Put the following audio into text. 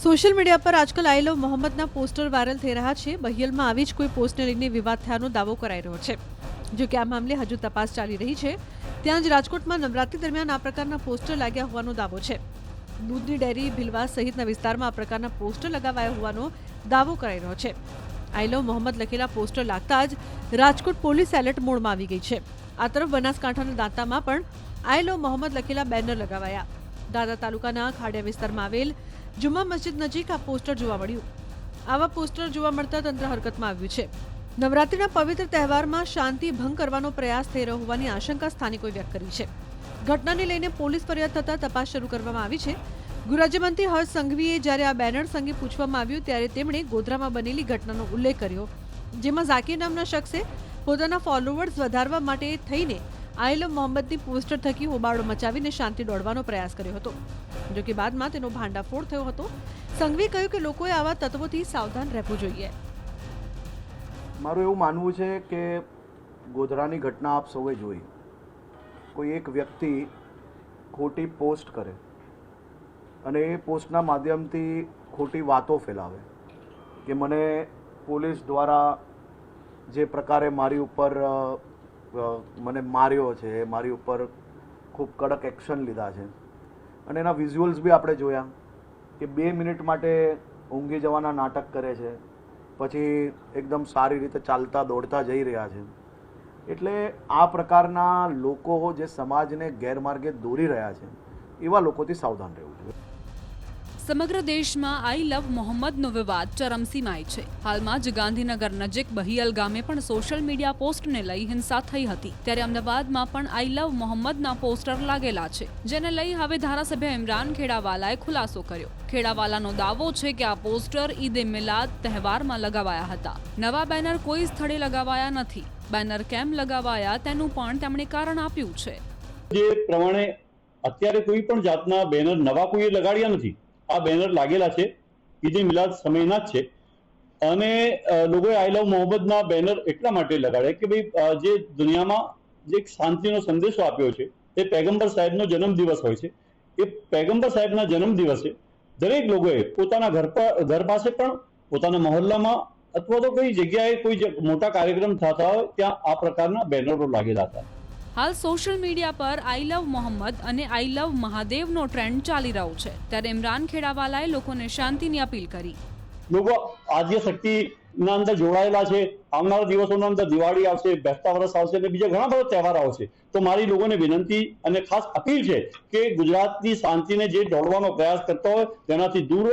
Social media પર આજકાલ આઈ લવ મોહમ્મદના poster viral થઈ રહ્યા છે। બહિયલમાં આવી જ કોઈ પોસ્ટને લઈને વિવાદ થયાનો દાવો કરાઈ રહ્યો છે। જો કે આ મામલે હજુ તપાસ ચાલી રહી છે। ત્યાં જ રાજકોટમાં નવરાત્રી દરમિયાન આ પ્રકારના પોસ્ટર લાગ્યા હોવાનો દાવો છે। દૂધની ડેરી ભીલવા સહિતના વિસ્તારમાં આ પ્રકારના પોસ્ટર લગાવાયા હોવાનો દાવો કરાઈ રહ્યો છે। આઈ લવ મોહમ્મદ લખેલા પોસ્ટર લાગતા જ રાજકોટ પોલીસ એલર્ટ મોડમાં આવી ગઈ છે। આ તરફ બનાસકાંઠાના દાંતામાં પણ આઈ લવ મોહમ્મદ લખેલા બેનર લગાવાયા। દાદા તાલુકાના ખાડિયા વિસ્તારમાં આવેલ જુમ્મા મસ્જિદ નજીક આ પોસ્ટર જોવા મળ્યું। આવા પોસ્ટર જોવા મળતા તંત્ર હરકતમાં આવ્યું છે। નવરાત્રીના પવિત્ર તહેવારમાં શાંતિ ભંગ કરવાનો પ્રયાસ થઈ રહ્યો હોવાની આશંકા સ્થાનિકોએ વ્યક્ત કરી છે। ઘટનાને લઈને પોલીસ ફરિયાદ થતા તપાસ શરૂ કરવામાં આવી છે। ગૃહરાજ્યમંત્રી હર્ષ સંઘવીએ જ્યારે આ બેનર અંગે પૂછવામાં આવ્યું ત્યારે તેમણે ગોધરામાં બનેલી ઘટનાનો ઉલ્લેખ કર્યો, જેમાં ઝાકીર નામના શખ્સે પોતાના ફોલોવર્સ વધારવા માટે થઈને આઈ લવ મોહમ્મદની પોસ્ટર થકી હોબાળો મચાવીને શાંતિ દોડવાનો પ્રયાસ કર્યો હતો। જો કે બાદમાં તેનો ભાંડાફોડ થયો હતો। સંઘવીએ કહ્યું કે લોકોએ આવા તત્વોથી સાવધાન રહેવું જોઈએ। મારું એવું માનવું છે કે ગોધરાની ઘટના આપ સૌએ જોઈ। કોઈ એક વ્યક્તિ ખોટી પોસ્ટ કરે અને એ પોસ્ટના માધ્યમથી ખોટી વાતો ફેલાવે કે મને પોલીસ દ્વારા જે પ્રકારે મારી ઉપર મને માર્યો છે, મારી ઉપર ખૂબ કડક એક્શન લીધા છે અને એના વિઝ્યુઅલ્સ બી આપણે જોયા કે 2 મિનિટ માટે ઊંઘી જવાના નાટક કરે છે, પછી એકદમ સારી રીતે ચાલતા દોડતા જઈ રહ્યા છે। એટલે આ પ્રકારના લોકો જે સમાજને ગેરમાર્ગે દોરી રહ્યા છે એવા લોકોથી સાવધાન રહેવું જોઈએ। સમગ્ર દેશમાં આઈ લવ મોહમ્મદનો વિવાદ ચરમસીમાએ છે। હાલમાં જ ગાંધીનગર નજીક બહિયલ ગામે પણ સોશિયલ મીડિયા પોસ્ટને લઈ હિંસા થઈ હતી, ત્યારે અમદાવાદમાં પણ આઈ લવ મોહમ્મદના પોસ્ટર લાગેલા છે, જેને લઈ હવે ધારાસભ્ય ઇમરાન ખેડાવાલાએ ખુલાસો કર્યો। ખેડાવાલાનો દાવો છે કે આ પોસ્ટર ઈદે મિલાદ તહેવારમાં લગાવાયા હતા। નવા બેનર કોઈ સ્થળે લગાવાયા નથી। બેનર કેમ લગાવાયા તેનું પણ તેમણે કારણ આપ્યું છે। જે પ્રમાણે અત્યારે કોઈ પણ જાતના બેનર નવા કોઈએ લગાડ્યા નથી। આ બેનર લાગેલા છે ઈદે મિલાદ સમયના જ છે અને લોકોએ આઈ લવ મોહમ્મદના બેનર એટલા માટે લગાડ્યા કે ભાઈ જે દુનિયામાં જે એક શાંતિનો સંદેશો આપ્યો છે એ પૈગંબર સાહેબનો જન્મદિવસ હોય છે। એ પૈગંબર સાહેબના જન્મદિવસે દરેક લોકોએ પોતાના ઘર પાસે પણ પોતાના મહોલ્લામાં અથવા તો કોઈ જગ્યાએ કોઈ મોટા કાર્યક્રમ થતા હોય ત્યાં આ પ્રકારના બેનરો લાગેલા હતા। હાલ સોશિયલ મીડિયા પર આઈ લવ મોહમ્મદ અને આઈ લવ મહાદેવનો ટ્રેન્ડ ચાલી રહ્યો છે, ત્યારે ઇમરાન ખેડાવાલાએ લોકોને શાંતિની અપીલ કરી। લોકો આદ્ય શક્તિના અંદર જોડાયેલા છે। આવનારા દિવસોના અંદર દિવાળી આવશે, બેસતા વર્ષ આવશે અને બીજા ઘણા બધા તહેવાર આવશે, તો મારી લોકોને વિનંતી અને ખાસ અપીલ છે કે ગુજરાતની શાંતિને જે દોડવાનો પ્રયાસ કરતા હોય તેનાથી દૂર